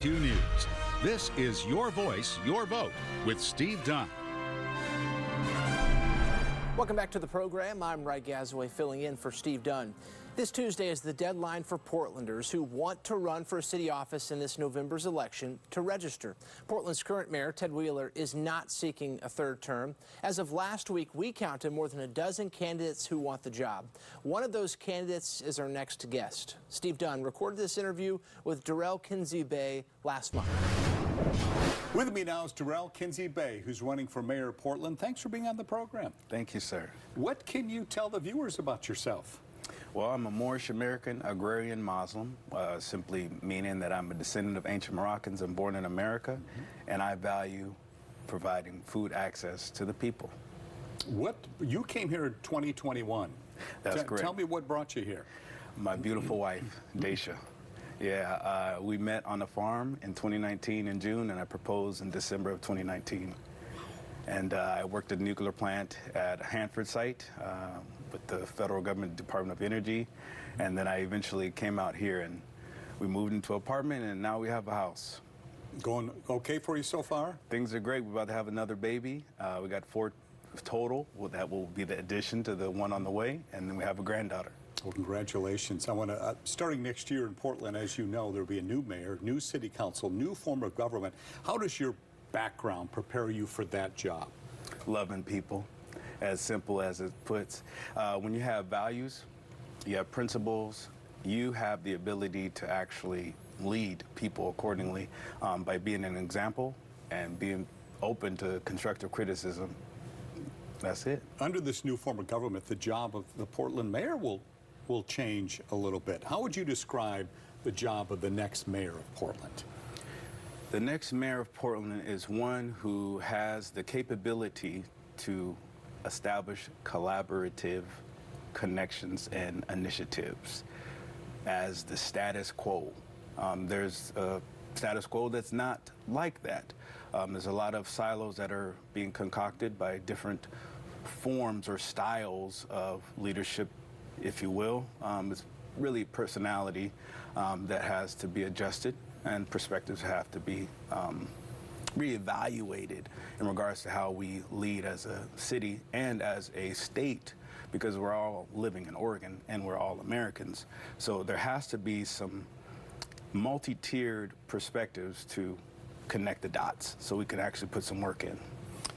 2 News. This is Your Voice, Your Vote with Steve Dunn. Welcome back to the program. I'm Ry Gazaway filling in for Steve Dunn. This Tuesday is the deadline for Portlanders who want to run for a city office in this November's election to register. Portland's current mayor, Ted Wheeler, is not seeking a third term. As of last week, we counted more than a dozen candidates who want the job. One of those candidates is our next guest. Steve Dunn recorded this interview with Durrell Kinsey Bey last month. With me now is Durrell Kinsey Bey, who's running for mayor of Portland. Thanks for being on the program. Thank you, sir. What can you tell the viewers about yourself? Well, I'm a Moorish American agrarian Muslim, simply meaning that I'm a descendant of ancient Moroccans and born in America, and I value providing food access to the people. You came here in 2021. That's correct. Tell me what brought you here. My beautiful wife, Daisha. Yeah, we met on the farm in 2019 in June, and I proposed in December of 2019. And I worked at a nuclear plant at a Hanford site with the federal government Department of Energy. And then I eventually came out here and we moved into an apartment, and now we have a house. Going okay for you so far? Things are great. We're about to have another baby. We got 4 total. Well, that will be the addition to the one on the way. And then we have a granddaughter. Well, congratulations. I want to, starting next year in Portland, as you know, there'll be a new mayor, new city council, new form of government. How does your background prepare you for that job? Loving people, as simple as it puts. When you have values, you have principles, you have the ability to actually lead people accordingly by being an example and being open to constructive criticism. That's it. Under this new form of government, the job of the Portland mayor will change a little bit. How would you describe the job of the next mayor of Portland? The next mayor of Portland is one who has the capability to establish collaborative connections and initiatives as the status quo. There's a status quo that's not like that. There's a lot of silos that are being concocted by different forms or styles of leadership, if you will. It's really personality that has to be adjusted, and perspectives have to be reevaluated in regards to how we lead as a city and as a state, because we're all living in Oregon and we're all Americans. So there has to be some multi-tiered perspectives to connect the dots so we can actually put some work in.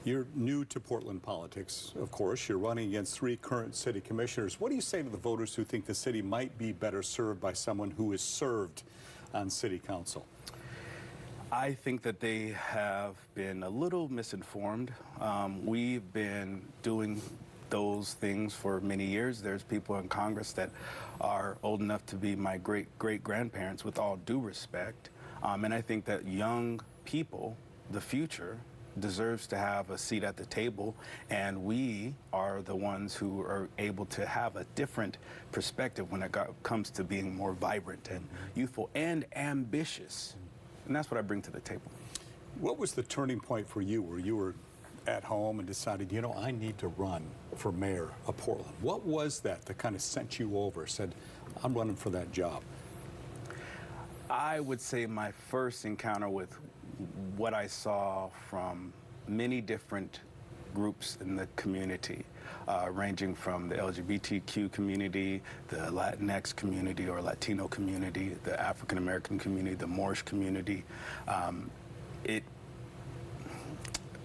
You're new to Portland politics, of course. You're running against 3 current city commissioners. What do you say to the voters who think the city might be better served by someone who is served on city council? I think that they have been a little misinformed. We've been doing those things for many years. There's people in Congress that are old enough to be my great-great-grandparents, with all due respect. And I think that young people, the future, deserves to have a seat at the table, and we are the ones who are able to have a different perspective when it comes to being more vibrant and youthful and ambitious. And that's what I bring to the table. What was the turning point for you where you were at home and decided, you know, I need to run for mayor of Portland? What was that kind of sent you over, said, I'm running for that job? I would say my first encounter with what I saw from many different groups in the community, ranging from the LGBTQ community, the Latinx community or Latino community, the African American community, the Moorish community. It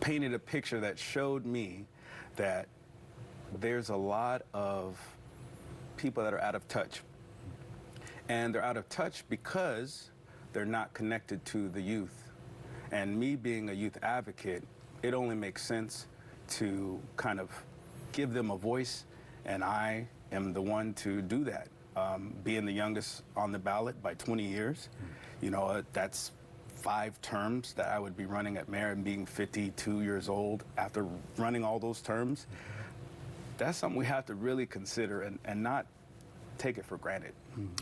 painted a picture that showed me that there's a lot of people that are out of touch. And they're out of touch because they're not connected to the youth. And me being a youth advocate, it only makes sense to kind of give them a voice, and I am the one to do that. Being the youngest on the ballot by 20 years, you know, that's 5 terms that I would be running at mayor, and being 52 years old after running all those terms, that's something we have to really consider and not take it for granted.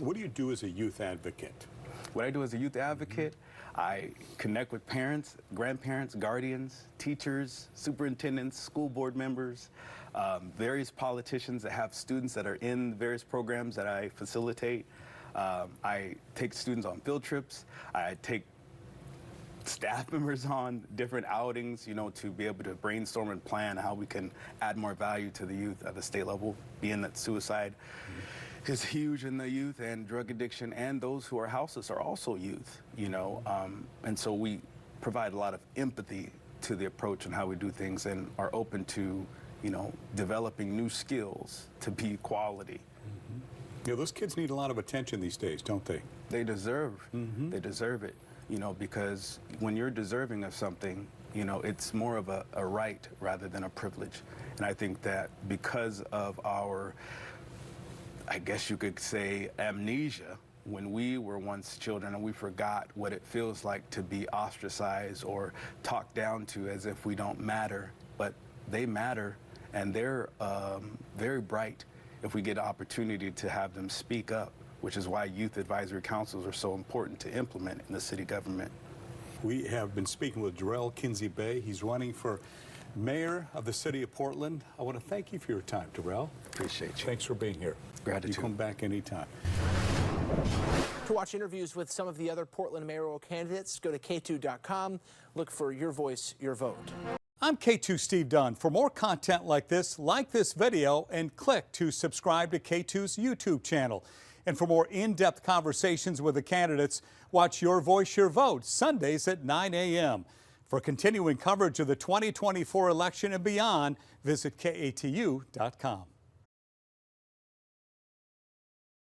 What do you do as a youth advocate? What I do as a youth advocate, I connect with parents, grandparents, guardians, teachers, superintendents, school board members, various politicians that have students that are in various programs that I facilitate. I take students on field trips. I take staff members on different outings, you know, to be able to brainstorm and plan how we can add more value to the youth at the state level, being that suicide is huge in the youth, and drug addiction, and those who are houseless are also youth, you know. And so we provide a lot of empathy to the approach and how we do things, and are open to, you know, developing new skills to be quality. Yeah, those kids need a lot of attention these days, don't they? They deserve it, you know, because when you're deserving of something, you know, it's more of a right rather than a privilege. And I think that because of our, I guess you could say, amnesia, when we were once children and we forgot what it feels like to be ostracized or talked down to as if we don't matter, but they matter, and they're very bright if we get an opportunity to have them speak up, which is why youth advisory councils are so important to implement in the city government. We have been speaking with Durrell Kinsey Bey. He's running for mayor of the city of Portland. I want to thank you for your time, Durrell. Appreciate you. Thanks for being here. Gratitude. You come back anytime. To watch interviews with some of the other Portland mayoral candidates, go to Katu.com. Look for Your Voice, Your Vote. I'm K2 Steve Dunn. For more content like this video and click to subscribe to K2's YouTube channel. And for more in-depth conversations with the candidates, watch Your Voice, Your Vote Sundays at 9 a.m. For continuing coverage of the 2024 election and beyond, visit KATU.com.